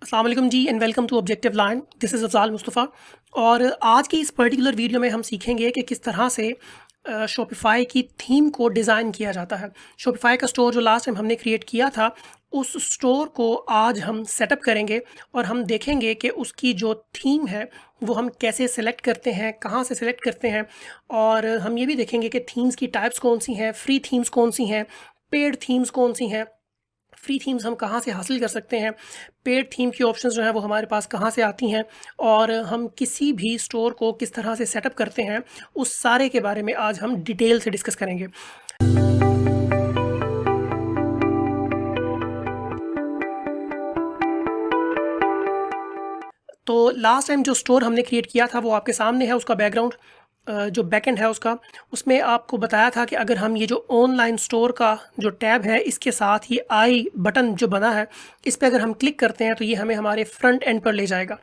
अस्सलाम वालेकुम जी and welcome to objective line. This is Afzal Mustafa. और आज की इस पर्टिकुलर वीडियो में हम सीखेंगे कि किस तरह से शॉपिफ़ाई की थीम को डिज़ाइन किया जाता है। शॉपिफ़ाई का स्टोर जो लास्ट टाइम हमने क्रिएट किया था, उस स्टोर को आज हम सेटअप करेंगे और हम देखेंगे कि उसकी जो थीम है वो हम कैसे सेलेक्ट करते हैं, कहाँ से सेलेक्ट करते हैं। और हम ये भी देखेंगे कि थीम्स की टाइप्स कौन सी हैं, फ्री थीम्स कौन सी हैं, पेड थीम्स कौन सी हैं, फ्री थीम्स हम कहाँ से हासिल कर सकते हैं, पेड थीम की ऑप्शंस जो हैं वो हमारे पास कहाँ से आती हैं, और हम किसी भी स्टोर को किस तरह से सेटअप करते हैं, उस सारे के बारे में आज हम डिटेल से डिस्कस करेंगे। तो लास्ट टाइम जो स्टोर हमने क्रिएट किया था वो आपके सामने है। उसका बैकग्राउंड जो बैकएंड है उसका, उसमें आपको बताया था कि अगर हम ये जो ऑनलाइन स्टोर का जो टैब है, इसके साथ ये आई बटन जो बना है, इस पे अगर हम क्लिक करते हैं तो ये हमें हमारे फ्रंट एंड पर ले जाएगा।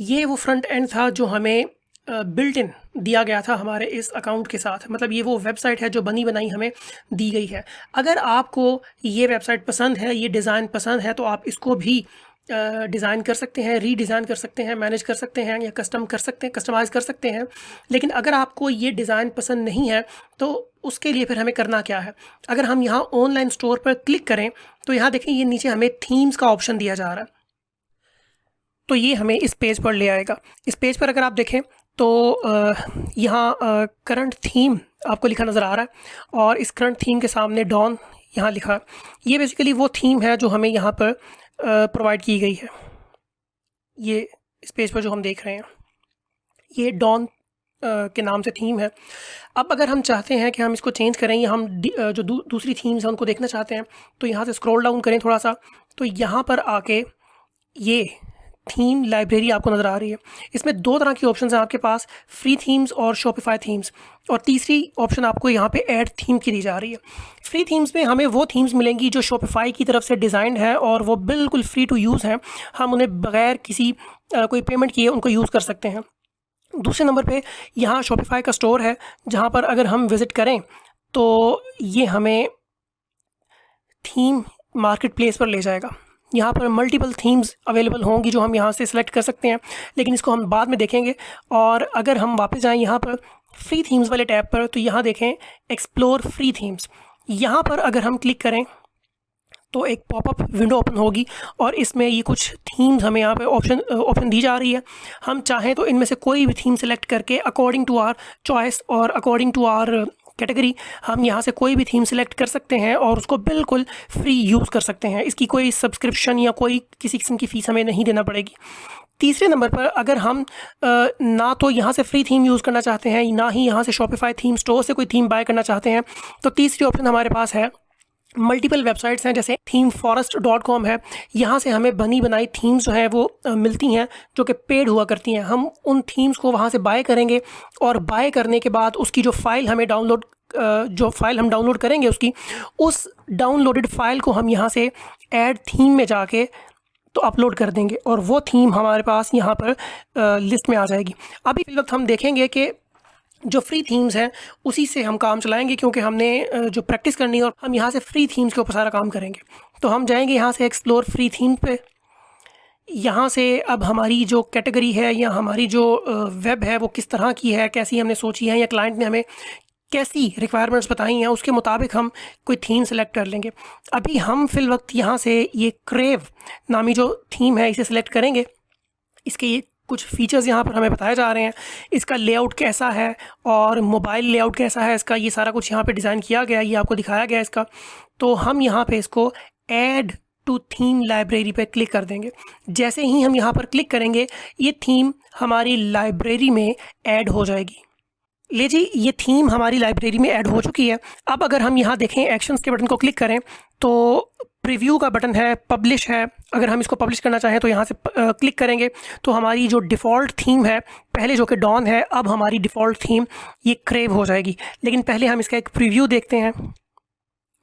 ये वो फ्रंट एंड था जो हमें बिल्ट इन दिया गया था हमारे इस अकाउंट के साथ। मतलब ये वो वेबसाइट है जो बनी बनाई हमें दी गई है। अगर आपको ये वेबसाइट पसंद है, ये डिज़ाइन पसंद है, तो आप इसको भी डिज़ाइन कर सकते हैं, रीडिज़ाइन कर सकते हैं, मैनेज कर सकते हैं या कस्टम कर सकते हैं, कस्टमाइज़ कर सकते हैं। लेकिन अगर आपको ये डिज़ाइन पसंद नहीं है तो उसके लिए फिर हमें करना क्या है। अगर हम यहाँ ऑनलाइन स्टोर पर क्लिक करें तो यहाँ देखें, ये नीचे हमें थीम्स का ऑप्शन दिया जा रहा है। तो ये हमें इस पेज पर ले आएगा। इस पेज पर अगर आप देखें तो यहाँ करंट थीम आपको लिखा नज़र आ रहा है, और इस करंट थीम के सामने डॉन यहाँ लिखा है। ये बेसिकली वो थीम है जो हमें यहाँ पर प्रोवाइड की गई है। ये इस पेज पर जो हम देख रहे हैं, ये डॉन के नाम से थीम है। अब अगर हम चाहते हैं कि हम इसको चेंज करें या हम जो दूसरी थीम्स हैं उनको देखना चाहते हैं, तो यहाँ से स्क्रॉल डाउन करें थोड़ा सा, तो यहाँ पर आके ये थीम लाइब्रेरी आपको नज़र आ रही है। इसमें दो तरह की ऑप्शंस हैं आपके पास, फ्री थीम्स और शॉपिफाई थीम्स, और तीसरी ऑप्शन आपको यहाँ पे ऐड थीम की दी जा रही है। फ्री थीम्स में हमें वो थीम्स मिलेंगी जो शॉपिफाई की तरफ से डिज़ाइंड है और वो बिल्कुल फ्री टू यूज़ हैं। हम उन्हें बगैर किसी कोई पेमेंट किए उनको यूज़ कर सकते हैं। दूसरे नंबर पे यहाँ शॉपिफाई का स्टोर है, जहाँ पर अगर हम विज़िट करें तो ये हमें थीम मार्केट प्लेस पर ले जाएगा। यहाँ पर मल्टीपल थीम्स अवेलेबल होंगी जो हम यहाँ से सिलेक्ट कर सकते हैं, लेकिन इसको हम बाद में देखेंगे। और अगर हम वापस जाएँ यहाँ पर फ्री थीम्स वाले टैब पर, तो यहाँ देखें एक्सप्लोर फ्री थीम्स। यहाँ पर अगर हम क्लिक करें तो एक पॉपअप विंडो ओपन होगी और इसमें ये कुछ थीम्स हमें यहाँ पे ऑप्शन दी जा रही है। हम चाहें तो इनमें से कोई भी थीम सेलेक्ट करके अकॉर्डिंग टू आवर चॉइस और अकॉर्डिंग टू आवर कैटेगरी हम यहाँ से कोई भी थीम सेलेक्ट कर सकते हैं और उसको बिल्कुल फ्री यूज़ कर सकते हैं। इसकी कोई सब्सक्रिप्शन या कोई किसी किस्म की फ़ीस हमें नहीं देना पड़ेगी। तीसरे नंबर पर अगर हम ना तो यहाँ से फ्री थीम यूज़ करना चाहते हैं, ना ही यहाँ से शॉपिफाई थीम स्टोर से कोई थीम बाय करना चाहते हैं, तो तीसरी ऑप्शन हमारे पास है। मल्टीपल वेबसाइट्स हैं, जैसे themeforest.com है। यहाँ से हमें बनी बनाई थीम्स जो हैं वो मिलती हैं, जो कि पेड हुआ करती हैं। हम उन थीम्स को वहाँ से बाय करेंगे और बाय करने के बाद उसकी जो फ़ाइल हमें डाउनलोड करेंगे, उस डाउनलोडेड फ़ाइल को हम यहाँ से ऐड थीम में जाके तो अपलोड कर देंगे और वो थीम हमारे पास यहाँ पर लिस्ट में आ जाएगी। अभी इस वक्त हम देखेंगे कि जो फ्री थीम्स हैं उसी से हम काम चलाएंगे, क्योंकि हमने जो प्रैक्टिस करनी है और हम यहाँ से फ्री थीम्स के ऊपर सारा काम करेंगे। तो हम जाएंगे यहाँ से एक्सप्लोर फ्री थीम पे। यहाँ से अब हमारी जो कैटेगरी है या हमारी जो वेब है वो किस तरह की है, कैसी हमने सोची है, या क्लाइंट ने हमें कैसी रिक्वायरमेंट्स बताई हैं, उसके मुताबिक हम कोई थीम सेलेक्ट कर लेंगे। अभी हम फिल वक्त यहाँ से ये क्रेव नामी जो थीम है इसे सेलेक्ट करेंगे। इसके ये कुछ फीचर्स यहाँ पर हमें बताए जा रहे हैं, इसका लेआउट कैसा है और मोबाइल लेआउट कैसा है इसका, ये सारा कुछ यहाँ पे डिज़ाइन किया गया है, ये आपको दिखाया गया है इसका। तो हम यहाँ पे इसको ऐड टू थीम लाइब्रेरी पे क्लिक कर देंगे। जैसे ही हम यहाँ पर क्लिक करेंगे, ये थीम हमारी लाइब्रेरी में ऐड हो जाएगी। ले जी, ये थीम हमारी लाइब्रेरी में ऐड हो चुकी है। अब अगर हम यहाँ देखें एक्शंस के बटन को क्लिक करें तो प्रीव्यू का बटन है, पब्लिश है। अगर हम इसको पब्लिश करना चाहें तो यहाँ से क्लिक करेंगे तो हमारी जो डिफ़ॉल्ट थीम है पहले, जो कि डॉन है, अब हमारी डिफ़ॉल्ट थीम ये क्रेव हो जाएगी। लेकिन पहले हम इसका एक प्रीव्यू देखते हैं।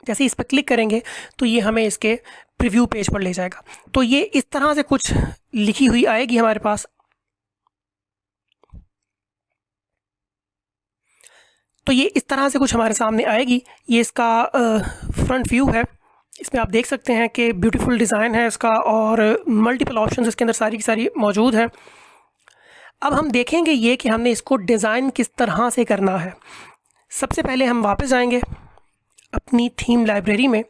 जैसे इस पर क्लिक करेंगे तो ये हमें इसके प्रीव्यू पेज पर ले जाएगा। तो ये इस तरह से कुछ लिखी हुई आएगी हमारे पास। तो ये इस तरह से कुछ हमारे सामने आएगी। ये इसका फ्रंट व्यू है। इसमें आप देख सकते हैं कि ब्यूटीफुल डिज़ाइन है इसका और मल्टीपल ऑप्शंस इसके अंदर सारी की सारी मौजूद हैं। अब हम देखेंगे ये कि हमने इसको डिज़ाइन किस तरह से करना है। सबसे पहले हम वापस जाएंगे अपनी थीम लाइब्रेरी में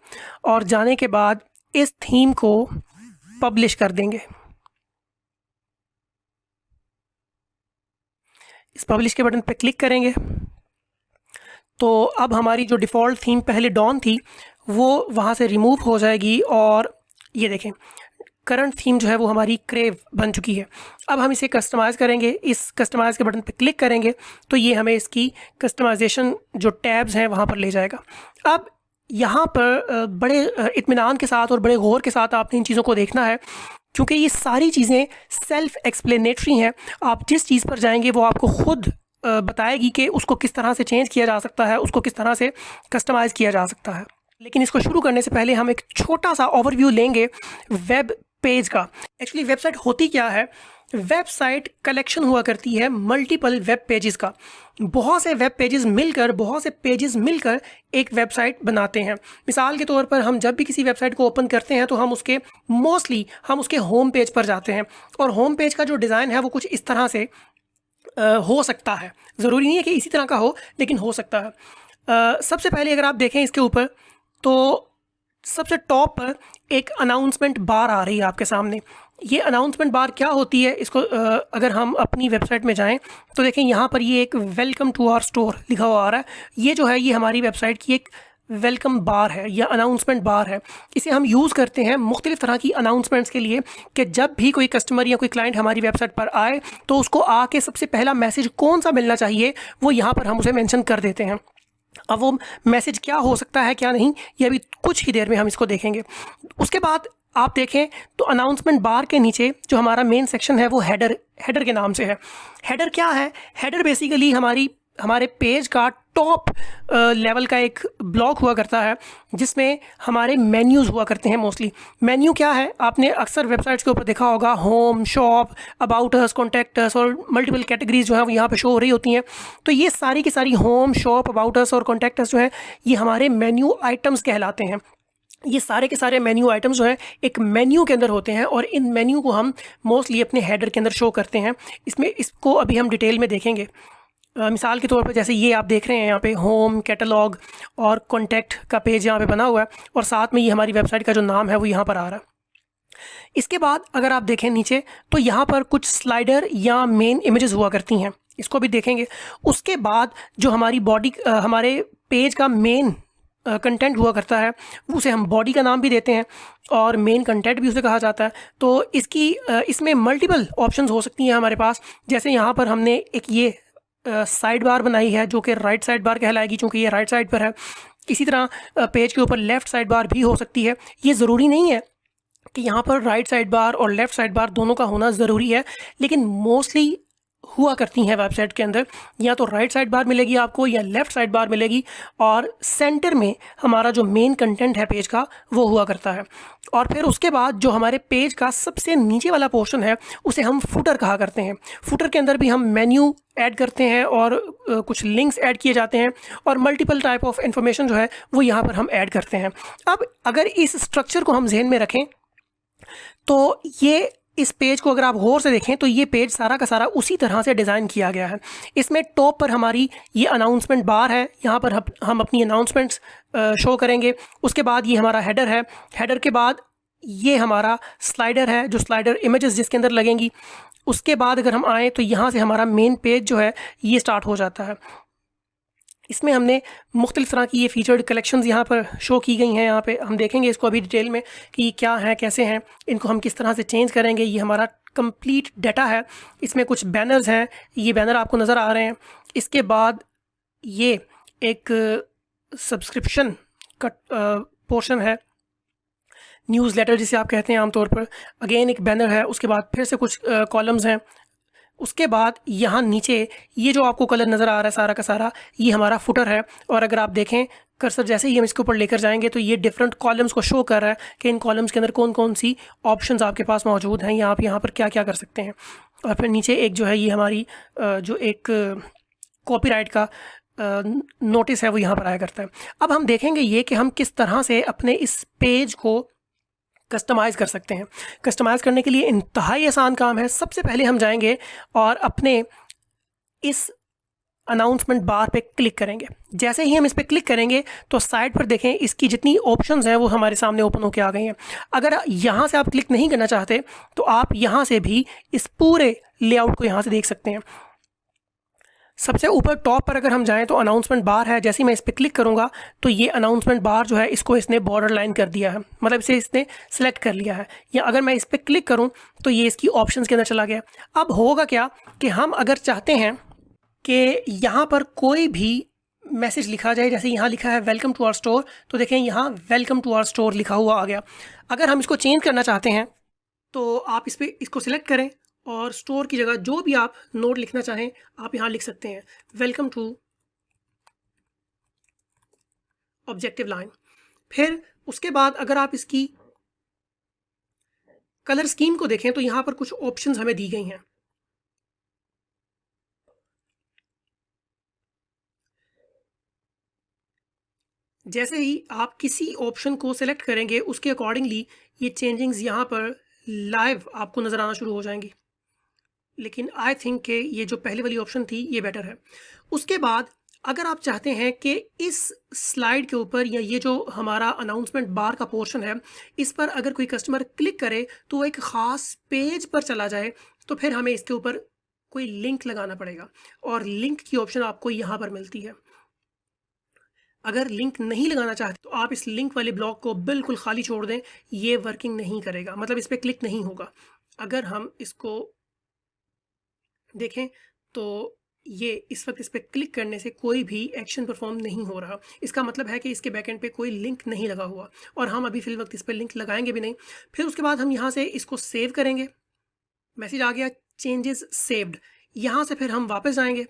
और जाने के बाद इस थीम को पब्लिश कर देंगे। इस पब्लिश के बटन पर क्लिक करेंगे तो अब हमारी जो डिफ़ॉल्ट थीम पहले डॉन थी वो वहाँ से रिमूव हो जाएगी और ये देखें करंट थीम जो है वो हमारी क्रेव बन चुकी है। अब हम इसे कस्टमाइज़ करेंगे। इस कस्टमाइज़ के बटन पे क्लिक करेंगे तो ये हमें इसकी कस्टमाइजेशन जो टैब्स हैं वहाँ पर ले जाएगा। अब यहाँ पर बड़े इत्मीनान के साथ और बड़े गौर के साथ आपने इन चीज़ों को देखना है क्योंकि ये सारी चीज़ें सेल्फ एक्सप्लेनेटरी हैं। आप जिस चीज़ पर जाएंगे वो आपको खुद बताएगी कि उसको किस तरह से चेंज किया जा सकता है, उसको किस तरह से कस्टमाइज़ किया जा सकता है। लेकिन इसको शुरू करने से पहले हम एक छोटा सा ओवरव्यू लेंगे वेब पेज का। एक्चुअली वेबसाइट होती क्या है? वेबसाइट कलेक्शन हुआ करती है मल्टीपल वेब पेजेस का। बहुत से वेब पेजेस मिलकर, बहुत से पेजेस मिलकर एक वेबसाइट बनाते हैं। मिसाल के तौर पर हम जब भी किसी वेबसाइट को ओपन करते हैं तो हम उसके होम पेज पर जाते हैं और होम पेज का जो डिज़ाइन है वो कुछ इस तरह से हो सकता है। ज़रूरी नहीं है कि इसी तरह का हो, लेकिन हो सकता है। सबसे पहले अगर आप देखें इसके ऊपर तो सबसे टॉप पर एक अनाउंसमेंट बार आ रही है आपके सामने। ये अनाउंसमेंट बार क्या होती है, इसको अगर हम अपनी वेबसाइट में जाएं तो देखें यहाँ पर ये एक वेलकम टू आवर स्टोर लिखा हुआ आ रहा है। ये जो है ये हमारी वेबसाइट की एक वेलकम बार है या अनाउंसमेंट बार है। इसे हम यूज़ करते हैं मुख्तलिफ़ तरह की अनाउंसमेंट्स के लिए कि जब भी कोई कस्टमर या कोई क्लाइंट हमारी वेबसाइट पर आए तो उसको आके सबसे पहला मैसेज कौन सा मिलना चाहिए वो यहाँ पर हम उसे मेंशन कर देते हैं। अब वो मैसेज क्या हो सकता है क्या नहीं, ये अभी कुछ ही देर में हम इसको देखेंगे। उसके बाद आप देखें तो अनाउंसमेंट बार के नीचे जो हमारा मेन सेक्शन है वो हेडर के नाम से है। हेडर क्या है? हेडर बेसिकली हमारे पेज का टॉप लेवल का एक ब्लॉक हुआ करता है जिसमें हमारे मेन्यूज़ हुआ करते हैं। मोस्टली मेन्यू क्या है, आपने अक्सर वेबसाइट्स के ऊपर देखा होगा, home, shop, about us, contact us और मल्टीपल कैटेगरीज जो है वो यहाँ पे शो हो रही होती हैं। तो ये सारी की सारी होम, शॉप, अबाउट अस और कॉन्टैक्ट अस जो है ये हमारे मेन्यू आइटम्स कहलाते हैं। ये सारे के सारे मेन्यू आइटम्स जो हैं एक मेन्यू के अंदर होते हैं और इन मेन्यू को हम मोस्टली अपने हेडर के अंदर शो करते हैं। इसको अभी हम डिटेल में देखेंगे। मिसाल के तौर पर जैसे ये आप देख रहे हैं यहाँ पे होम, कैटलॉग और कॉन्टैक्ट का पेज यहाँ पे बना हुआ है और साथ में ये हमारी वेबसाइट का जो नाम है वो यहाँ पर आ रहा है। इसके बाद अगर आप देखें नीचे तो यहाँ पर कुछ स्लाइडर या मेन इमेजेस हुआ करती हैं, इसको भी देखेंगे। उसके बाद जो हमारे पेज का मेन कंटेंट हुआ करता है उसे हम बॉडी का नाम भी देते हैं और मेन कंटेंट भी उसे कहा जाता है। तो इसमें मल्टीपल ऑप्शंस हो सकती हैं हमारे पास। जैसे यहाँ पर हमने एक ये साइड बार बनाई है जो कि राइट साइड बार कहलाएगी क्योंकि ये राइट साइड पर है। इसी तरह पेज के ऊपर लेफ़्ट साइड बार भी हो सकती है। ये ज़रूरी नहीं है कि यहाँ पर राइट साइड बार और लेफ़्ट साइड बार दोनों का होना ज़रूरी है, लेकिन मोस्टली हुआ करती हैं वेबसाइट के अंदर। या तो राइट साइड बार मिलेगी आपको या लेफ़्ट साइड बार मिलेगी और सेंटर में हमारा जो मेन कंटेंट है पेज का वो हुआ करता है। और फिर उसके बाद जो हमारे पेज का सबसे नीचे वाला पोर्शन है उसे हम फुटर कहा करते हैं। फुटर के अंदर भी हम मेन्यू ऐड करते हैं और कुछ लिंक्स ऐड किए जाते हैं और मल्टीपल टाइप ऑफ इंफॉर्मेशन जो है वो यहाँ पर हम ऐड करते हैं। अब अगर इस स्ट्रक्चर को हम जहन में रखें तो इस पेज को अगर आप गौर से देखें तो ये पेज सारा का सारा उसी तरह से डिज़ाइन किया गया है। इसमें टॉप पर हमारी ये अनाउंसमेंट बार है, यहाँ पर हम अपनी अनाउंसमेंट्स शो करेंगे। उसके बाद ये हमारा हेडर है, हेडर के बाद ये हमारा स्लाइडर है जो स्लाइडर इमेजेस जिसके अंदर लगेंगी। उसके बाद अगर हम आएँ तो यहाँ से हमारा मेन पेज जो है ये स्टार्ट हो जाता है। इसमें हमने मुख्तलिफ़ तरह की ये फ़ीचर्ड कलेक्शंस यहाँ पर शो की गई हैं। यहाँ पे हम देखेंगे इसको अभी डिटेल में कि क्या हैं, कैसे हैं, इनको हम किस तरह से चेंज करेंगे। ये हमारा कंप्लीट डाटा है। इसमें कुछ बैनर्स हैं, ये बैनर आपको नज़र आ रहे हैं। इसके बाद ये एक सब्सक्रिप्शन का पोर्शन है, न्यूज़लेटर जिसे आप कहते हैं आमतौर पर। अगेन एक बैनर है, उसके बाद फिर से कुछ कॉलम्स हैं। उसके बाद यहाँ नीचे ये जो आपको कलर नज़र आ रहा है सारा का सारा ये हमारा फुटर है। और अगर आप देखें कर्सर जैसे ही हम इसके ऊपर लेकर जाएंगे तो ये डिफरेंट कॉलम्स को शो कर रहा है कि इन कॉलम्स के अंदर कौन कौन सी ऑप्शंस आपके पास मौजूद हैं या आप यहाँ पर क्या क्या कर सकते हैं। और फिर नीचे एक जो है ये हमारी जो एक कॉपीराइट का नोटिस है वो यहाँ पर आया करता है। अब हम देखेंगे ये कि हम किस तरह से अपने इस पेज को कस्टमाइज़ कर सकते हैं। कस्टमाइज़ करने के लिए इंतहाई आसान काम है। सबसे पहले हम जाएंगे और अपने इस अनाउंसमेंट बार पे क्लिक करेंगे। जैसे ही हम इस पे क्लिक करेंगे तो साइड पर देखें इसकी जितनी ऑप्शंस हैं वो हमारे सामने ओपन होकर आ गई हैं। अगर यहाँ से आप क्लिक नहीं करना चाहते तो आप यहाँ से भी इस पूरे लेआउट को यहाँ से देख सकते हैं। सबसे ऊपर टॉप पर अगर हम जाएं तो अनाउंसमेंट बार है। जैसे ही मैं इस पर क्लिक करूँगा तो ये अनाउंसमेंट बार जो है इसको इसने बॉर्डर लाइन कर दिया है, मतलब इसे इसने सेलेक्ट कर लिया है। या अगर मैं इस पर क्लिक करूँ तो ये इसकी ऑप्शंस के अंदर चला गया। अब होगा क्या कि हम अगर चाहते हैं कि यहाँ पर कोई भी मैसेज लिखा जाए, जैसे यहाँ लिखा है वेलकम टू आवर स्टोर, तो देखें यहाँ वेलकम टू आवर स्टोर लिखा हुआ आ गया। अगर हम इसको चेंज करना चाहते हैं तो आप इस पर इसको सिलेक्ट करें और स्टोर की जगह जो भी आप नोट लिखना चाहें आप यहाँ लिख सकते हैं, वेलकम टू ऑब्जेक्टिव लाइन। फिर उसके बाद अगर आप इसकी कलर स्कीम को देखें तो यहाँ पर कुछ ऑप्शंस हमें दी गई हैं। जैसे ही आप किसी ऑप्शन को सिलेक्ट करेंगे उसके अकॉर्डिंगली ये चेंजिंग्स यहाँ पर लाइव आपको नज़र आना शुरू हो जाएंगी। लेकिन आई थिंक कि ये जो पहले वाली ऑप्शन थी ये बेटर है। उसके बाद अगर आप चाहते हैं कि इस स्लाइड के ऊपर या ये जो हमारा अनाउंसमेंट बार का पोर्शन है इस पर अगर कोई कस्टमर क्लिक करे तो वो एक ख़ास पेज पर चला जाए, तो फिर हमें इसके ऊपर कोई लिंक लगाना पड़ेगा और लिंक की ऑप्शन आपको यहाँ पर मिलती है। अगर लिंक नहीं लगाना चाहते तो आप इस लिंक वाले ब्लॉक को बिल्कुल खाली छोड़ दें, ये वर्किंग नहीं करेगा, मतलब इस पर क्लिक नहीं होगा। अगर हम इसको देखें तो ये इस वक्त इस पर क्लिक करने से कोई भी एक्शन परफॉर्म नहीं हो रहा। इसका मतलब है कि इसके बैकएंड पे कोई लिंक नहीं लगा हुआ और हम अभी फिल वक्त इस पर लिंक लगाएंगे भी नहीं। फिर उसके बाद हम यहाँ से इसको सेव करेंगे। मैसेज आ गया चेंजेस सेव्ड। यहाँ से फिर हम वापस आएंगे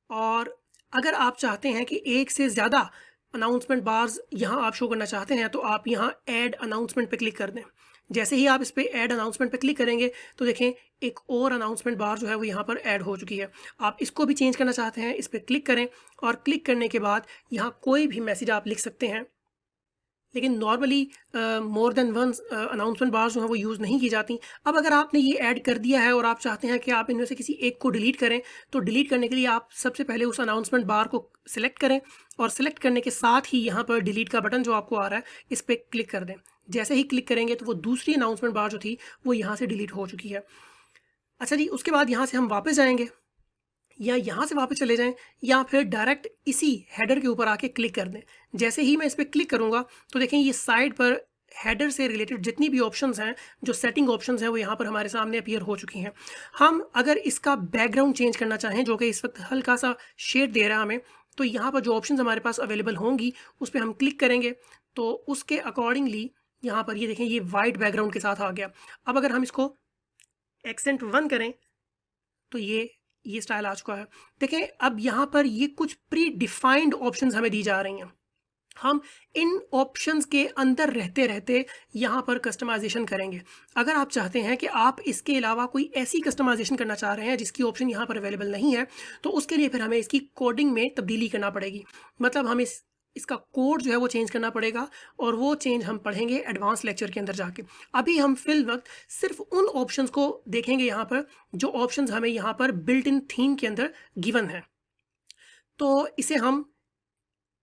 और अगर आप चाहते हैं कि एक से ज़्यादा अनाउंसमेंट बार्स यहाँ आप शो करना चाहते हैं तो आप यहाँ ऐड अनाउंसमेंट पे क्लिक कर दें। जैसे ही आप इस पर ऐड अनाउंसमेंट पे क्लिक करेंगे तो देखें एक और अनाउंसमेंट बार जो है वो यहाँ पर ऐड हो चुकी है। आप इसको भी चेंज करना चाहते हैं, इस पर क्लिक करें और क्लिक करने के बाद यहाँ कोई भी मैसेज आप लिख सकते हैं। लेकिन normally more than one announcement bars जो हैं वो यूज़ नहीं की जाती। अब अगर आपने ये ऐड कर दिया है और आप चाहते हैं कि आप इनमें से किसी एक को डिलीट करें तो डिलीट करने के लिए आप सबसे पहले उस अनाउंसमेंट बार को सिलेक्ट करें और सिलेक्ट करने के साथ ही यहाँ पर डिलीट का बटन जो आपको आ रहा है इस पर क्लिक कर दें। जैसे ही क्लिक करेंगे तो वो दूसरी अनाउंसमेंट बार जो थी वो यहाँ से डिलीट हो चुकी है। अच्छा जी, उसके बाद यहाँ से हम वापस जाएंगे या यहाँ से वापस चले जाएं या फिर डायरेक्ट इसी हेडर के ऊपर आके क्लिक कर दें। जैसे ही मैं इस पर क्लिक करूँगा तो देखें ये साइड पर हेडर से रिलेटेड जितनी भी ऑप्शंस हैं, जो सेटिंग ऑप्शंस हैं वो यहाँ पर हमारे सामने अपीयर हो चुकी हैं। हम अगर इसका बैकग्राउंड चेंज करना चाहें जो कि इस वक्त हल्का सा शेड दे रहा है हमें, तो यहाँ पर जो ऑप्शंस हमारे पास अवेलेबल होंगी उस पर हम क्लिक करेंगे तो उसके अकॉर्डिंगली यहाँ पर ये देखें ये वाइट बैकग्राउंड के साथ आ गया। अब अगर हम इसको एक्सेंट 1 करें तो ये स्टाइल आ चुका है। देखें अब यहाँ पर ये कुछ प्री डिफाइंड ऑप्शंस हमें दी जा रही हैं। हम इन ऑप्शंस के अंदर रहते रहते यहाँ पर कस्टमाइजेशन करेंगे। अगर आप चाहते हैं कि आप इसके अलावा कोई ऐसी कस्टमाइजेशन करना चाह रहे हैं जिसकी ऑप्शन यहाँ पर अवेलेबल नहीं है तो उसके लिए फिर हमें इसकी कोडिंग में तब्दीली करना पड़ेगी। मतलब हम इसका कोड जो है वो चेंज करना पड़ेगा और वो चेंज हम पढ़ेंगे एडवांस लेक्चर के अंदर जाके। अभी हम फिल वक्त सिर्फ उन ऑप्शंस को देखेंगे यहाँ पर जो ऑप्शंस हमें यहाँ पर बिल्ट इन थीम के अंदर गिवन है। तो इसे हम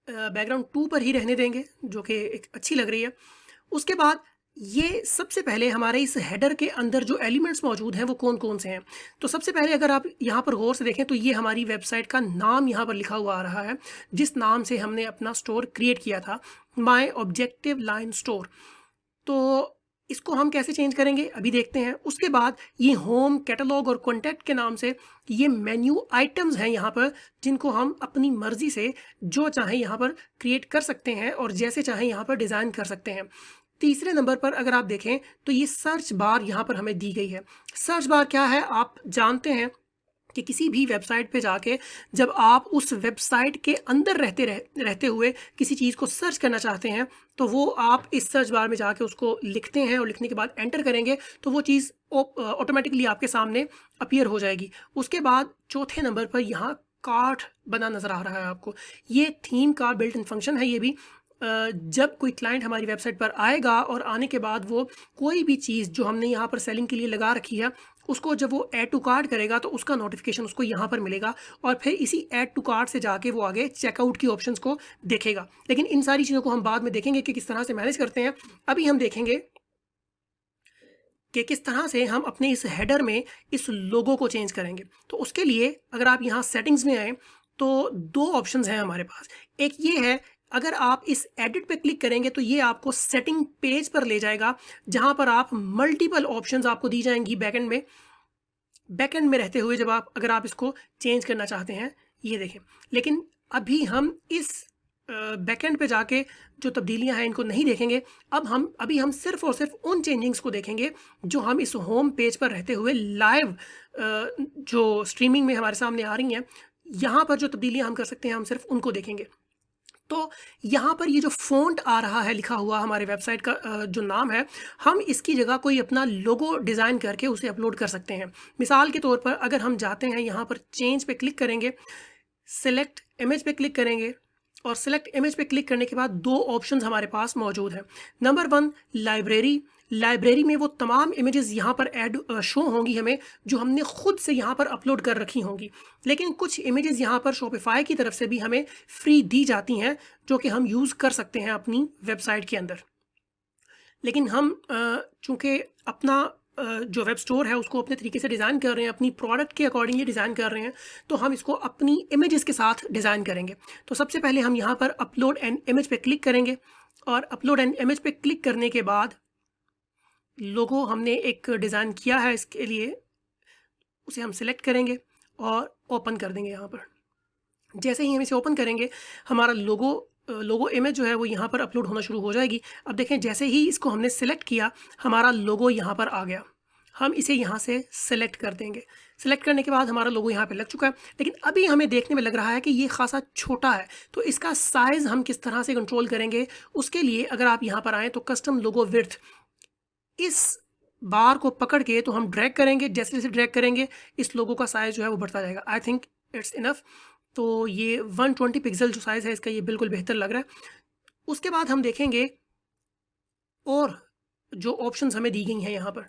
बैकग्राउंड 2 पर ही रहने देंगे जो कि एक अच्छी लग रही है। उसके बाद ये सबसे पहले हमारे इस हेडर के अंदर जो एलिमेंट्स मौजूद हैं वो कौन कौन से हैं। तो सबसे पहले अगर आप यहाँ पर गौर से देखें तो ये हमारी वेबसाइट का नाम यहाँ पर लिखा हुआ आ रहा है जिस नाम से हमने अपना स्टोर क्रिएट किया था, माय ऑब्जेक्टिव लाइन स्टोर। तो इसको हम कैसे चेंज करेंगे अभी देखते हैं। उसके बाद ये होम, कैटलॉग और कॉन्टैक्ट के नाम से ये मेन्यू आइटम्स हैं यहाँ पर जिनको हम अपनी मर्ज़ी से जो चाहें यहाँ पर क्रिएट कर सकते हैं और जैसे चाहें यहाँ पर डिज़ाइन कर सकते हैं। तीसरे नंबर पर अगर आप देखें तो ये सर्च बार यहाँ पर हमें दी गई है। सर्च बार क्या है आप जानते हैं कि किसी भी वेबसाइट पे जाके जब आप उस वेबसाइट के अंदर रहते हुए किसी चीज़ को सर्च करना चाहते हैं तो वो आप इस सर्च बार में जाके उसको लिखते हैं और लिखने के बाद एंटर करेंगे तो वो चीज़ ऑटोमेटिकली आपके सामने अपीयर हो जाएगी। उसके बाद चौथे नंबर पर यहाँ कार्ट बना नज़र आ रहा है आपको। ये थीम का बिल्ट इन फंक्शन है। ये भी जब कोई क्लाइंट हमारी वेबसाइट पर आएगा और आने के बाद वो कोई भी चीज़ जो हमने यहाँ पर सेलिंग के लिए लगा रखी है, उसको जब वो ऐड टू कार्ट करेगा तो उसका नोटिफिकेशन उसको यहाँ पर मिलेगा और फिर इसी ऐड टू कार्ट से जाके वो आगे चेकआउट की ऑप्शंस को देखेगा। लेकिन इन सारी चीज़ों को हम बाद में देखेंगे कि किस तरह से मैनेज करते हैं। अभी हम देखेंगे कि किस तरह से हम अपने इस हेडर में इस लोगो को चेंज करेंगे। तो उसके लिए अगर आप यहाँ सेटिंग्स में आएँ तो 2 ऑप्शंस हैं हमारे पास। एक ये है, अगर आप इस एडिट पे क्लिक करेंगे तो ये आपको सेटिंग पेज पर ले जाएगा, जहाँ पर आप मल्टीपल ऑप्शंस आपको दी जाएंगी बैकएंड में रहते हुए, जब आप अगर आप इसको चेंज करना चाहते हैं, ये देखें। लेकिन अभी हम इस बैकएंड पे जाके जो तब्दीलियां हैं इनको नहीं देखेंगे। अभी हम सिर्फ और सिर्फ उन चेंजिंग्स को देखेंगे जो हम इस होम पेज पर रहते हुए लाइव जो स्ट्रीमिंग में हमारे सामने आ रही हैं, यहाँ पर जो तब्दीलियां हम कर सकते हैं हम सिर्फ उनको देखेंगे। तो यहाँ पर ये जो फ़ॉन्ट आ रहा है लिखा हुआ हमारे वेबसाइट का जो नाम है, हम इसकी जगह कोई अपना लोगो डिज़ाइन करके उसे अपलोड कर सकते हैं। मिसाल के तौर पर अगर हम जाते हैं यहाँ पर चेंज पे क्लिक करेंगे, सेलेक्ट इमेज पे क्लिक करेंगे और सेलेक्ट इमेज पे क्लिक करने के बाद 2 ऑप्शंस हमारे पास मौजूद हैं। नंबर 1 लाइब्रेरी में वो तमाम इमेजेस यहाँ पर ऐड शो होंगी हमें, जो हमने खुद से यहाँ पर अपलोड कर रखी होंगी। लेकिन कुछ इमेजेस यहाँ पर शॉपिफाई की तरफ से भी हमें फ्री दी जाती हैं, जो कि हम यूज़ कर सकते हैं अपनी वेबसाइट के अंदर। लेकिन हम चूँकि अपना जो वेब स्टोर है उसको अपने तरीके से डिज़ाइन कर रहे हैं, अपनी प्रोडक्ट के अकॉर्डिंगली डिज़ाइन कर रहे हैं, तो हम इसको अपनी इमेजेस के साथ डिज़ाइन करेंगे। तो सबसे पहले हम यहाँ पर अपलोड एन इमेज पे क्लिक करेंगे और अपलोड एन इमेज पे क्लिक करने के बाद लोगो हमने एक डिज़ाइन किया है, इसके लिए उसे हम सिलेक्ट करेंगे और ओपन कर देंगे यहाँ पर। जैसे ही हम इसे ओपन करेंगे, हमारा लोगो इमेज जो है वो यहाँ पर अपलोड होना शुरू हो जाएगी। अब देखें, जैसे ही इसको हमने सेलेक्ट किया, हमारा लोगो यहाँ पर आ गया। हम इसे यहाँ से सेलेक्ट कर देंगे। सेलेक्ट करने के बाद हमारा लोगो यहाँ पे लग चुका है, लेकिन अभी हमें देखने में लग रहा है कि ये खासा छोटा है। तो इसका साइज़ हम किस तरह से कंट्रोल करेंगे, उसके लिए अगर आप यहाँ पर आएँ तो कस्टम लोगो विड्थ, इस बार को पकड़ के तो हम ड्रैग करेंगे। जैसे जैसे ड्रैग करेंगे इस लोगो का साइज़ जो है वो बढ़ता जाएगा। I think it's enough. तो ये 120 पिक्सल जो साइज़ है इसका, ये बिल्कुल बेहतर लग रहा है। उसके बाद हम देखेंगे और जो ऑप्शंस हमें दी गई हैं यहाँ पर,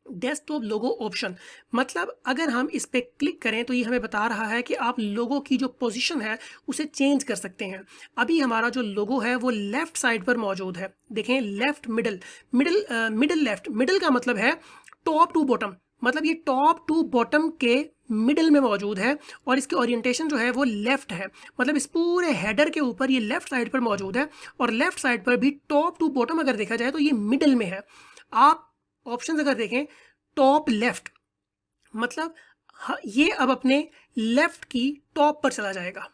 डेस्कटॉप लोगो ऑप्शन, मतलब अगर हम इस पे क्लिक करें तो ये हमें बता रहा है कि आप लोगो की जो पोजीशन है उसे चेंज कर सकते हैं। अभी हमारा जो लोगो है वो लेफ़्ट साइड पर मौजूद है। देखें, लेफ़्ट मिडल लेफ़्ट, मिडल का मतलब है टॉप टू बॉटम, मतलब ये टॉप टू बॉटम के मिडल में मौजूद है और इसकी ओरिएंटेशन जो है वो लेफ़्ट है। मतलब इस पूरे हेडर के ऊपर ये लेफ़्ट साइड पर मौजूद है और लेफ़्ट साइड पर भी टॉप टू बॉटम अगर देखा जाए तो ये मिडल में है। आप ऑप्शंस अगर देखें, टॉप लेफ़्ट, मतलब ये अब अपने लेफ़्ट की टॉप पर चला जाएगा।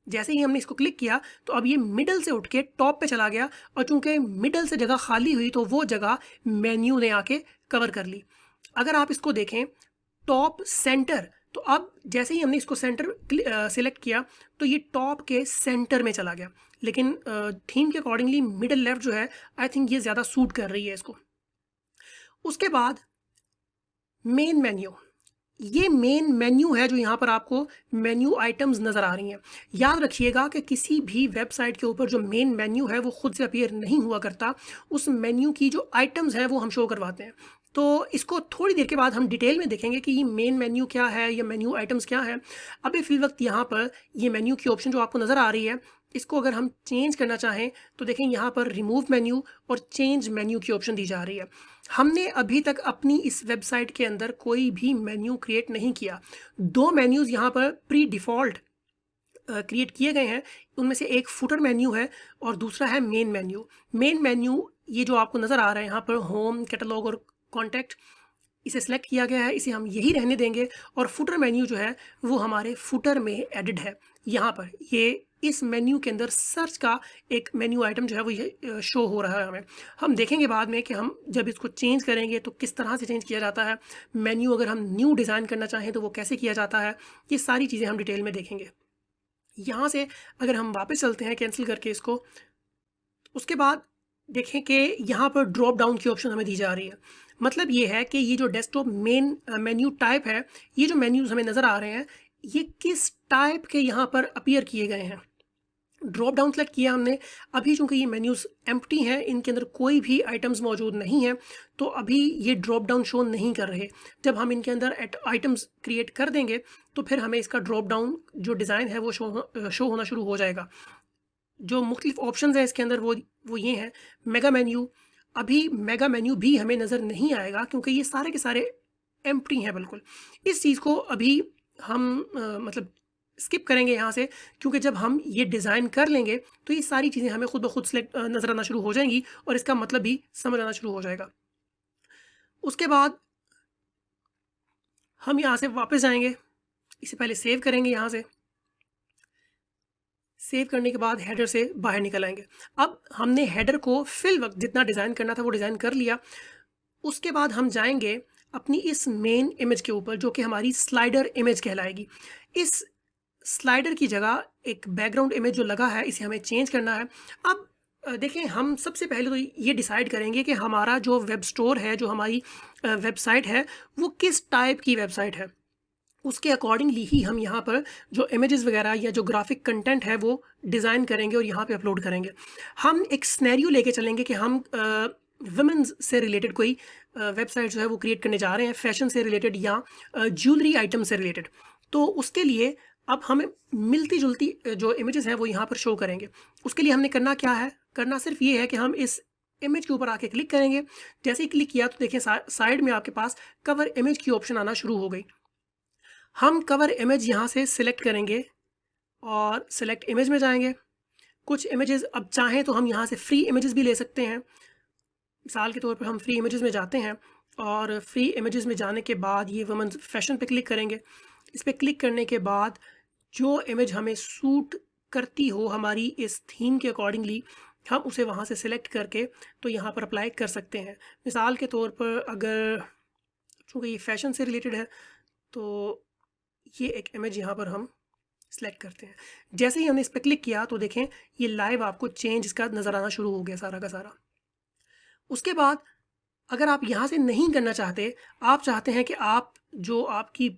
जैसे ही हमने इसको क्लिक किया तो अब ये मिडल से उठ के टॉप पे चला गया और चूंकि मिडल से जगह खाली हुई तो वो जगह मेन्यू ने आके कवर कर ली। अगर आप इसको देखें टॉप सेंटर, तो अब जैसे ही हमने इसको सेंटर सिलेक्ट किया तो ये टॉप के सेंटर में चला गया। लेकिन थीम के अकॉर्डिंगली मिडल लेफ़्ट जो है, आई थिंक ये ज़्यादा सूट कर रही है इसको। उसके बाद मेन मेन्यू, ये मेन मेन्यू है जो यहाँ पर आपको मेन्यू आइटम्स नज़र आ रही हैं। याद रखिएगा कि किसी भी वेबसाइट के ऊपर जो मेन मेन्यू है वो खुद से अपीयर नहीं हुआ करता, उस मेन्यू की जो आइटम्स हैं वो हम शो करवाते हैं। तो इसको थोड़ी देर के बाद हम डिटेल में देखेंगे कि ये मेन मेन्यू क्या है, ये मेन्यू आइटम्स क्या है। अभी फ़िल वक्त यहाँ पर ये मेन्यू की ऑप्शन जो आपको नज़र आ रही है, इसको अगर हम चेंज करना चाहें तो देखें यहाँ पर रिमूव मेन्यू और चेंज मेन्यू की ऑप्शन दी जा रही है। हमने अभी तक अपनी इस वेबसाइट के अंदर कोई भी मेन्यू क्रिएट नहीं किया। 2 मेन्यूज़ यहाँ पर प्री डिफ़ॉल्ट क्रिएट किए गए हैं। उनमें से एक फुटर मेन्यू है और दूसरा है मेन मेन्यू। मेन मेन्यू ये जो आपको नज़र आ रहा है यहाँ पर, होम, कैटलॉग और कॉन्टैक्ट, इसे सेलेक्ट किया गया है, इसे हम यही रहने देंगे। और फुटर मेन्यू जो है वो हमारे फुटर में एडिड है। यहाँ पर ये इस मेन्यू के अंदर सर्च का एक मेन्यू आइटम जो है वो ये शो हो रहा है हमें। हम देखेंगे बाद में कि हम जब इसको चेंज करेंगे तो किस तरह से चेंज किया जाता है। मेन्यू अगर हम न्यू डिज़ाइन करना चाहें तो वो कैसे किया जाता है, ये सारी चीज़ें हम डिटेल में देखेंगे। यहाँ से अगर हम वापस चलते हैं कैंसिल करके इसको, उसके बाद देखें कि यहाँ पर ड्रॉप डाउन की ऑप्शन हमें दी जा रही है। मतलब ये है कि ये जो डेस्कटॉप मेन मेन्यू टाइप है, ये जो मेन्यूज़ हमें नज़र आ रहे हैं, ये किस टाइप के यहाँ पर अपीयर किए गए हैं। ड्रॉप डाउन सेलेक्ट किया हमने। अभी चूंकि ये मेन्यूज़ एम्प्टी हैं, इनके अंदर कोई भी आइटम्स मौजूद नहीं है, तो अभी ये ड्रॉप डाउन शो नहीं कर रहे। जब हम इनके अंदर आइटम्स क्रिएट कर देंगे तो फिर हमें इसका ड्रॉप डाउन जो डिज़ाइन है वो शो होना शुरू हो जाएगा। जो मुख्तलिफ ऑप्शंस हैं इसके अंदर वो ये हैं। मेगा मेन्यू, अभी मेगा मेन्यू भी हमें नज़र नहीं आएगा क्योंकि ये सारे के सारे एम्प्टी हैं बिल्कुल। इस चीज़ को अभी हम मतलब स्किप करेंगे यहाँ से, क्योंकि जब हम ये डिज़ाइन कर लेंगे तो ये सारी चीज़ें हमें खुद ब खुद सेलेक्ट नज़र आना शुरू हो जाएंगी और इसका मतलब भी समझ आना शुरू हो जाएगा। उसके बाद हम यहाँ से वापस जाएंगे, इसे पहले सेव करेंगे। यहाँ से सेव करने के बाद हेडर से बाहर निकल आएंगे। अब हमने हेडर को फिल वक्त जितना डिज़ाइन करना था वो डिज़ाइन कर लिया। उसके बाद हम जाएंगे अपनी इस मेन इमेज के ऊपर जो कि हमारी स्लाइडर इमेज कहलाएगी। इस स्लाइडर की जगह एक बैकग्राउंड इमेज जो लगा है इसे हमें चेंज करना है। अब देखें, हम सबसे पहले तो ये डिसाइड करेंगे कि हमारा जो वेब स्टोर है, जो हमारी वेबसाइट है, वो किस टाइप की वेबसाइट है। उसके अकॉर्डिंगली ही हम यहाँ पर जो इमेजेस वगैरह या जो ग्राफिक कंटेंट है वो डिज़ाइन करेंगे और यहाँ पे अपलोड करेंगे। हम एक सिनेरियो लेके चलेंगे कि हम वुमेन्स से रिलेटेड कोई वेबसाइट जो है वो क्रिएट करने जा रहे हैं, फैशन से रिलेटेड या ज्वेलरी आइटम से रिलेटेड। तो उसके लिए अब हमें मिलती जुलती जो इमेजेस हैं वो यहाँ पर शो करेंगे। उसके लिए हमने करना क्या है, करना सिर्फ ये है कि हम इस इमेज के ऊपर आके क्लिक करेंगे। जैसे ही क्लिक किया तो देखिए साइड में आपके पास कवर इमेज की ऑप्शन आना शुरू हो गई। हम कवर इमेज यहाँ से सिलेक्ट करेंगे और सिलेक्ट इमेज में जाएंगे। कुछ इमेजेस अब चाहें तो हम यहाँ से फ्री इमेजेस भी ले सकते हैं। मिसाल के तौर पर हम फ्री इमेजेस में जाते हैं और फ्री इमेजेस में जाने के बाद ये वुमेन्स फैशन पे क्लिक करेंगे। इस पर क्लिक करने के बाद जो इमेज हमें सूट करती हो हमारी इस थीम के अकॉर्डिंगली, हम उसे वहाँ से सिलेक्ट करके तो यहाँ पर अप्लाई कर सकते हैं। मिसाल के तौर पर अगर चूँकि ये फैशन से रिलेटेड है तो ये एक इमेज यहाँ पर हम सेलेक्ट करते हैं। जैसे ही हमने इस पर क्लिक किया तो देखें ये लाइव आपको चेंज इसका नज़र आना शुरू हो गया सारा का सारा। उसके बाद अगर आप यहाँ से नहीं करना चाहते, आप चाहते हैं कि आप जो आपकी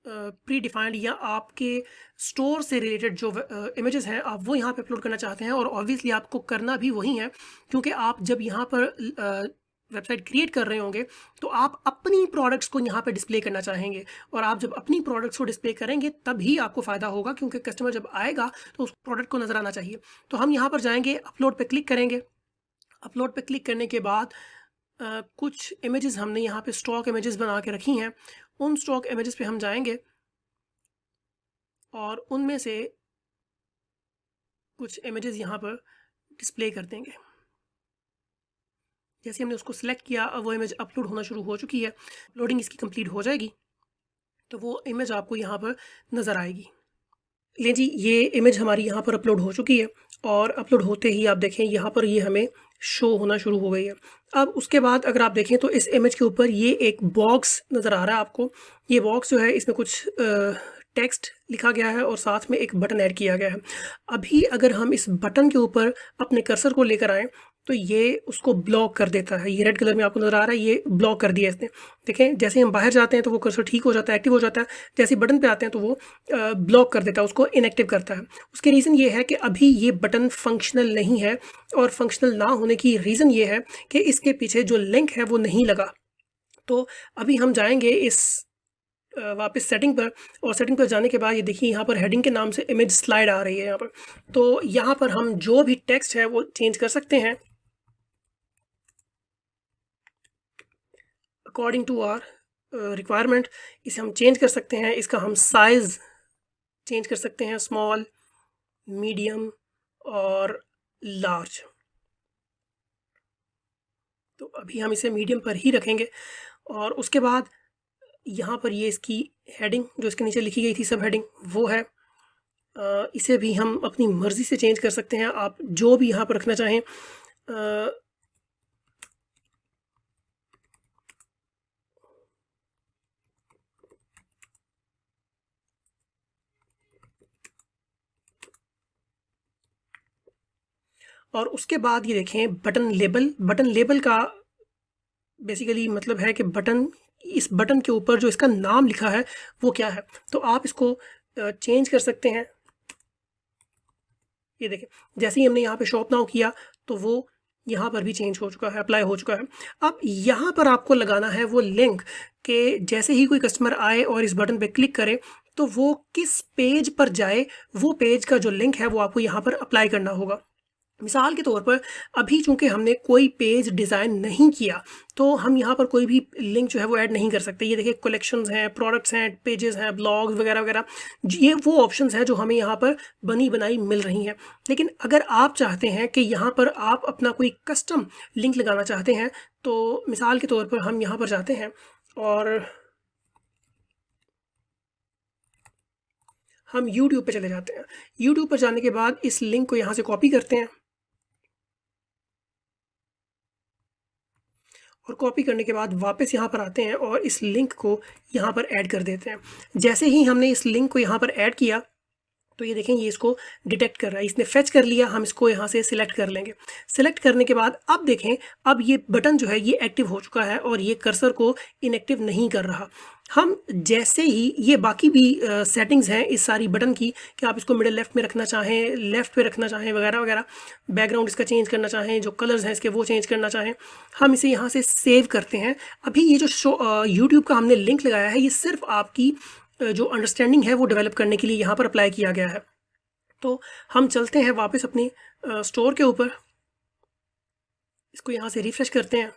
प्री डिफाइंड या आपके स्टोर से रिलेटेड जो इमेजेस हैं आप वो यहाँ पे अपलोड करना चाहते हैं, और ऑब्वियसली आपको करना भी वही है क्योंकि आप जब यहाँ पर वेबसाइट क्रिएट कर रहे होंगे तो आप अपनी प्रोडक्ट्स को यहाँ पे डिस्प्ले करना चाहेंगे, और आप जब अपनी प्रोडक्ट्स को डिस्प्ले करेंगे तभी आपको फ़ायदा होगा क्योंकि कस्टमर जब आएगा तो उस प्रोडक्ट को नज़र आना चाहिए। तो हम यहाँ पर जाएंगे, अपलोड पे क्लिक करेंगे। अपलोड पे क्लिक करने के बाद कुछ इमेजेस हमने यहाँ पे स्टॉक इमेजेस बना के रखी हैं, उन स्टॉक इमेजेस पे हम जाएंगे और उनमें से कुछ इमेजेस यहाँ पर डिस्प्ले कर देंगे। जैसे हमने उसको सिलेक्ट किया अब वो इमेज अपलोड होना शुरू हो चुकी है। अपलोडिंग इसकी कंप्लीट हो जाएगी तो वो इमेज आपको यहाँ पर नज़र आएगी। ले जी, ये इमेज हमारी यहाँ पर अपलोड हो चुकी है और अपलोड होते ही आप देखें यहाँ पर ये हमें शो होना शुरू हो गई है। अब उसके बाद अगर आप देखें तो इस इमेज के ऊपर ये एक बॉक्स नज़र आ रहा है आपको। ये बॉक्स जो है इसमें कुछ टेक्स्ट लिखा गया है और साथ में एक बटन ऐड किया गया है। अभी अगर हम इस बटन के ऊपर अपने कर्सर को लेकर आएँ तो ये उसको ब्लॉक कर देता है। ये रेड कलर में आपको नज़र आ रहा है, ये ब्लॉक कर दिया इसने। देखें जैसे हम बाहर जाते हैं तो वो कर्सर ठीक हो जाता है, एक्टिव हो जाता है। जैसे बटन पे आते हैं तो वो ब्लॉक कर देता है, उसको इनएक्टिव करता है। उसके रीज़न ये है कि अभी ये बटन फंक्शनल नहीं है, और फंक्शनल ना होने की रीज़न ये है कि इसके पीछे जो लिंक है वो नहीं लगा। तो अभी हम जाएंगे इस वापस सेटिंग पर, और सेटिंग पर जाने के बाद ये देखिए यहाँ पर हेडिंग के नाम से इमेज स्लाइड आ रही है यहाँ पर। तो यहाँ पर हम जो भी टेक्स्ट है वो चेंज कर सकते हैं अकॉर्डिंग टू आवर रिक्वायरमेंट। इसे हम चेंज कर सकते हैं, इसका हम साइज़ चेंज कर सकते हैं, स्मॉल, मीडियम और लार्ज। तो अभी हम इसे मीडियम पर ही रखेंगे। और उसके बाद यहाँ पर ये इसकी हेडिंग जो इसके नीचे लिखी गई थी सब हेडिंग वो है, इसे भी हम अपनी मर्ज़ी से चेंज कर सकते हैं, आप जो भी यहाँ पर रखना चाहें। और उसके बाद ये देखें बटन लेबल। बटन लेबल का बेसिकली मतलब है कि बटन, इस बटन के ऊपर जो इसका नाम लिखा है वो क्या है। तो आप इसको चेंज कर सकते हैं। ये देखें, जैसे ही हमने यहाँ पे शॉप नाउ किया तो वो यहाँ पर भी चेंज हो चुका है, अप्लाई हो चुका है। अब यहाँ पर आपको लगाना है वो लिंक कि जैसे ही कोई कस्टमर आए और इस बटन पे क्लिक करे तो वो किस पेज पर जाए, वो पेज का जो लिंक है वो आपको यहाँ पर अप्लाई करना होगा। मिसाल के तौर पर अभी चूंकि हमने कोई पेज डिज़ाइन नहीं किया तो हम यहाँ पर कोई भी लिंक जो है वो ऐड नहीं कर सकते। ये देखिए, कलेक्शंस हैं, प्रोडक्ट्स हैं, पेजेस हैं, ब्लॉग्स वगैरह वगैरह, ये वो ऑप्शंस हैं जो हमें यहाँ पर बनी बनाई मिल रही हैं। लेकिन अगर आप चाहते हैं कि यहाँ पर आप अपना कोई कस्टम लिंक लगाना चाहते हैं तो मिसाल के तौर पर हम यहाँ पर जाते हैं और हम यूट्यूब पर चले जाते हैं। यूट्यूब पर जाने के बाद इस लिंक को यहाँ से कॉपी करते हैं और कॉपी करने के बाद वापस यहाँ पर आते हैं और इस लिंक को यहाँ पर ऐड कर देते हैं। जैसे ही हमने इस लिंक को यहाँ पर ऐड किया तो ये देखें, ये इसको डिटेक्ट कर रहा है, इसने फेच कर लिया। हम इसको यहाँ से सिलेक्ट कर लेंगे। सिलेक्ट करने के बाद अब देखें, अब ये बटन जो है ये एक्टिव हो चुका है और ये कर्सर को इनएक्टिव नहीं कर रहा। हम जैसे ही ये बाकी भी सेटिंग्स हैं इस सारी बटन की कि आप इसको मिडिल लेफ्ट में रखना चाहें, लेफ्ट पे रखना चाहें वगैरह वगैरह, बैकग्राउंड इसका चेंज करना चाहें, जो कलर्स हैं इसके वो चेंज करना चाहें, हम इसे यहाँ से सेव करते हैं। अभी ये जो यूट्यूब का हमने लिंक लगाया है ये सिर्फ आपकी जो अंडरस्टैंडिंग है वो डेवलप करने के लिए यहाँ पर अप्लाई किया गया है। तो हम चलते हैं वापस अपनी स्टोर के ऊपर, इसको यहाँ से रिफ्रेश करते हैं।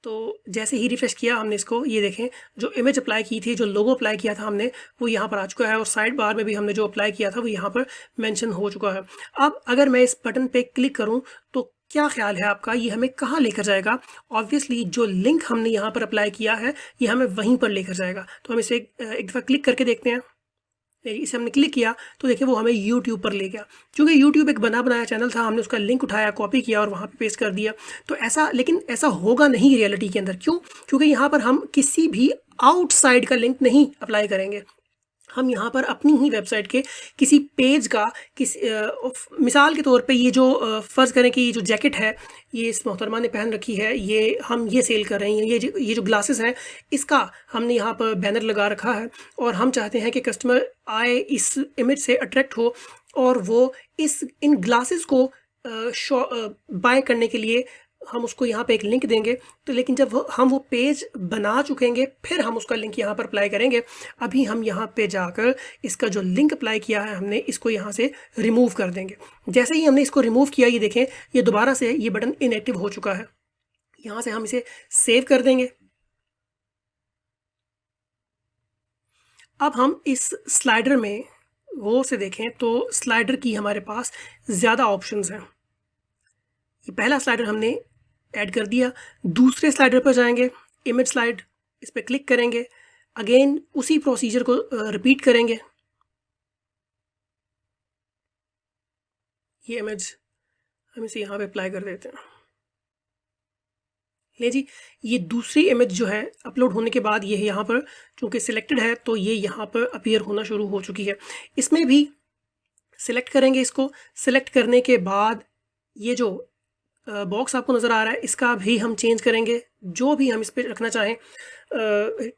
तो जैसे ही रिफ्रेश किया हमने इसको, ये देखें, जो इमेज अप्लाई की थी, जो लोगो अप्लाई किया था हमने, वो यहाँ पर आ चुका है और साइड बार में भी हमने जो अप्लाई किया था वो यहाँ पर मेंशन हो चुका है। अब अगर मैं इस बटन पे क्लिक करूँ तो क्या ख्याल है आपका, ये हमें कहाँ लेकर जाएगा? ऑब्वियसली जो लिंक हमने यहाँ पर अप्लाई किया है ये हमें वहीं पर लेकर जाएगा। तो हम इसे एक दफ़ा क्लिक करके देखते हैं। इसे हमने क्लिक किया तो देखिए वो हमें यूट्यूब पर ले गया। क्योंकि यूट्यूब एक बना बनाया चैनल था, हमने उसका लिंक उठाया, कॉपी किया और वहाँ पे पेस्ट कर दिया। तो लेकिन ऐसा होगा नहीं रियलिटी के अंदर। क्यों? क्योंकि यहाँ पर हम किसी भी आउटसाइड का लिंक नहीं अप्लाई करेंगे। हम यहाँ पर अपनी ही वेबसाइट के किसी पेज का मिसाल के तौर पे ये जो फ़र्ज़ करें कि ये जो जैकेट है ये इस मोहतरमा ने पहन रखी है, ये हम ये सेल कर रहे हैं, ये जो ग्लासेस हैं इसका हमने यहाँ पर बैनर लगा रखा है और हम चाहते हैं कि कस्टमर आए, इस इमेज से अट्रैक्ट हो और वो इन ग्लासेस को बाय करने के लिए हम उसको यहाँ पे एक लिंक देंगे। तो लेकिन जब हम वो पेज बना चुकेंगे फिर हम उसका लिंक यहाँ पर अप्लाई करेंगे। अभी हम यहाँ पे जाकर इसका जो लिंक अप्लाई किया है हमने, इसको यहाँ से रिमूव कर देंगे। जैसे ही हमने इसको रिमूव किया, ये देखें, ये दोबारा से ये बटन इनएक्टिव हो चुका है। यहाँ से हम इसे सेव कर देंगे। अब हम इस स्लाइडर में गौर से देखें तो स्लाइडर की हमारे पास ज़्यादा ऑप्शंस हैं। ये पहला स्लाइडर हमने ऐड कर दिया। दूसरे स्लाइडर पर जाएंगे, इमेज स्लाइड, इस पर क्लिक करेंगे, अगेन उसी प्रोसीजर को रिपीट करेंगे। ये इमेज हम इसे यहाँ पे अप्लाई कर देते हैं। ले जी, ये दूसरी इमेज जो है अपलोड होने के बाद ये यहाँ पर चूँकि सिलेक्टेड है तो ये यहाँ पर अपीयर होना शुरू हो चुकी है। इसमें भी सिलेक्ट करेंगे, इसको सिलेक्ट करने के बाद ये जो बॉक्स आपको नज़र आ रहा है इसका भी हम चेंज करेंगे। जो भी हम इस पर रखना चाहें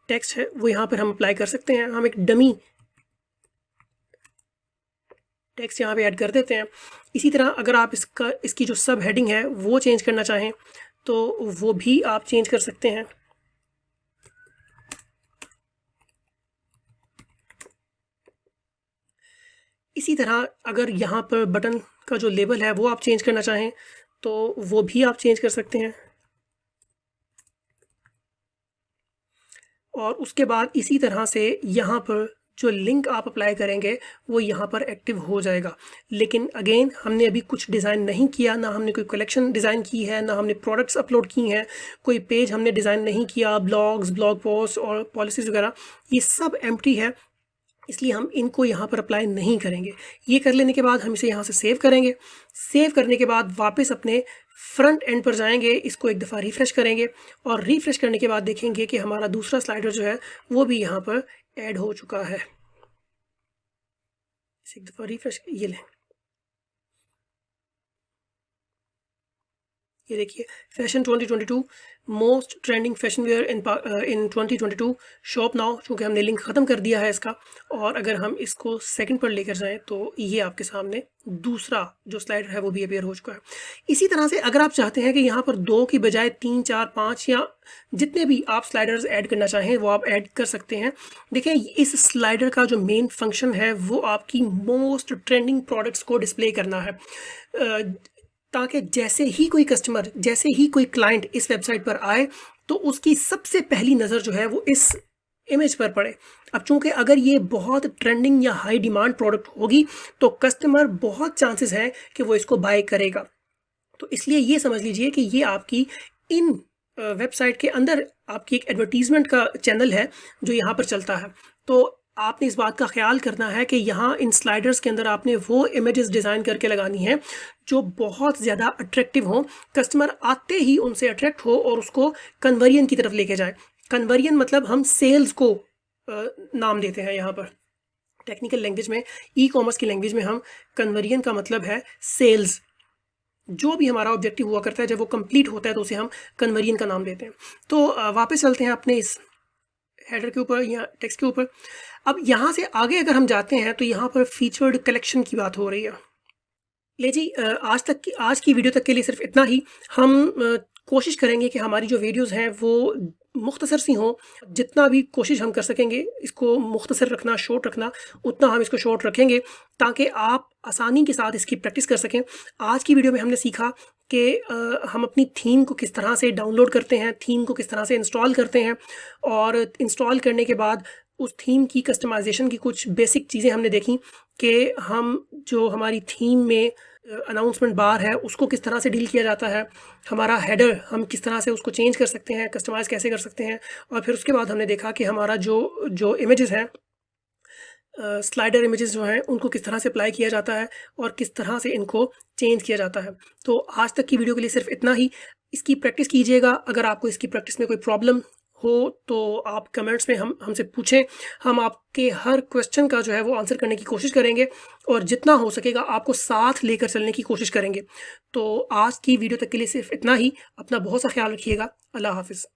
टेक्स्ट है वो यहाँ पर हम अप्लाई कर सकते हैं। हम एक डमी टेक्स्ट यहाँ पे ऐड कर देते हैं। इसी तरह अगर आप इसकी जो सब हेडिंग है वो चेंज करना चाहें तो वो भी आप चेंज कर सकते हैं। इसी तरह अगर यहाँ पर बटन का जो लेबल है वो आप चेंज करना चाहें तो वो भी आप चेंज कर सकते हैं। और उसके बाद इसी तरह से यहाँ पर जो लिंक आप अप्लाई करेंगे वो यहाँ पर एक्टिव हो जाएगा। लेकिन अगेन हमने अभी कुछ डिज़ाइन नहीं किया, ना हमने कोई कलेक्शन डिज़ाइन की है, ना हमने प्रोडक्ट्स अपलोड की हैं, कोई पेज हमने डिज़ाइन नहीं किया, ब्लॉग्स, ब्लॉग पोस्ट और पॉलिसीज़ वगैरह, ये सब एम्प्टी है, इसलिए हम इनको यहाँ पर अप्लाई नहीं करेंगे। ये कर लेने के बाद हम इसे यहाँ से सेव करेंगे। सेव करने के बाद वापस अपने फ्रंट एंड पर जाएंगे, इसको एक दफ़ा रिफ़्रेश करेंगे और रिफ़्रेश करने के बाद देखेंगे कि हमारा दूसरा स्लाइडर जो है वो भी यहाँ पर ऐड हो चुका है। इसे एक दफ़ा रिफ़्रेश, ये लें, ये देखिए fashion 2022 most trending fashion wear in 2022 shop now, चूँकि हमने लिंक ख़त्म कर दिया है इसका। और अगर हम इसको सेकंड पर लेकर जाएं तो ये आपके सामने दूसरा जो स्लाइडर है वो भी अपीयर हो चुका है। इसी तरह से अगर आप चाहते हैं कि यहाँ पर 2 की बजाय 3, 4, 5 या जितने भी आप स्लाइडर्स ऐड करना चाहें वो आप ऐड कर सकते हैं। देखें इस स्लाइडर का जो मेन फंक्शन है वो आपकी मोस्ट ट्रेंडिंग प्रोडक्ट्स को डिस्प्ले करना है, ताकि जैसे ही कोई कस्टमर, जैसे ही कोई क्लाइंट इस वेबसाइट पर आए तो उसकी सबसे पहली नज़र जो है वो इस इमेज पर पड़े। अब चूंकि अगर ये बहुत ट्रेंडिंग या हाई डिमांड प्रोडक्ट होगी तो कस्टमर बहुत चांसेस हैं कि वो इसको बाय करेगा। तो इसलिए ये समझ लीजिए कि ये आपकी इन वेबसाइट के अंदर आपकी एक एडवर्टीजमेंट का चैनल है जो यहाँ पर चलता है। तो आपने इस बात का ख्याल करना है कि यहाँ इन स्लाइडर्स के अंदर आपने वो इमेजेस डिज़ाइन करके लगानी है जो बहुत ज़्यादा अट्रैक्टिव हो, कस्टमर आते ही उनसे अट्रैक्ट हो और उसको कन्वर्जन की तरफ लेके जाए। कन्वर्जन मतलब हम सेल्स को नाम देते हैं यहाँ पर टेक्निकल लैंग्वेज में, ई कॉमर्स की लैंग्वेज में हम कन्वर्जन का मतलब है सेल्स। जो भी हमारा ऑब्जेक्टिव हुआ करता है जब वो कंप्लीट होता है तो उसे हम कन्वर्जन का नाम देते हैं। तो वापस चलते हैं अपने इस हेडर के ऊपर या टेक्स्ट के ऊपर। अब यहाँ से आगे अगर हम जाते हैं तो यहाँ पर फीचर्ड कलेक्शन की बात हो रही है। ले जी आज की वीडियो तक के लिए सिर्फ इतना ही। हम कोशिश करेंगे कि हमारी जो वीडियोस हैं वो मुख्तसर सी हों, जितना भी कोशिश हम कर सकेंगे इसको मुख्तसर रखना, शॉर्ट रखना, उतना हम इसको शॉर्ट रखेंगे ताकि आप आसानी के साथ इसकी प्रैक्टिस कर सकें। आज की वीडियो में हमने सीखा कि हम अपनी थीम को किस तरह से डाउनलोड करते हैं, थीम को किस तरह से इंस्टॉल करते हैं, और इंस्टॉल करने के बाद उस थीम की कस्टमाइजेशन की कुछ बेसिक चीज़ें हमने देखी कि हम जो हमारी थीम में अनाउंसमेंट बार है उसको किस तरह से डील किया जाता है, हमारा हेडर हम किस तरह से उसको चेंज कर सकते हैं, कस्टमाइज़ कैसे कर सकते हैं। और फिर उसके बाद हमने देखा कि हमारा जो इमेजेस हैं, स्लाइडर इमेजेस जो हैं उनको किस तरह से अप्लाई किया जाता है और किस तरह से इनको चेंज किया जाता है। तो आज तक की वीडियो के लिए सिर्फ इतना ही। इसकी प्रैक्टिस कीजिएगा। अगर आपको इसकी प्रैक्टिस में कोई प्रॉब्लम हो तो आप कमेंट्स में हमसे पूछें। हम आपके हर क्वेश्चन का जो है वो आंसर करने की कोशिश करेंगे और जितना हो सकेगा आपको साथ लेकर चलने की कोशिश करेंगे। तो आज की वीडियो तक के लिए सिर्फ इतना ही। अपना बहुत सा ख्याल रखिएगा। अल्लाह हाफ़िज़।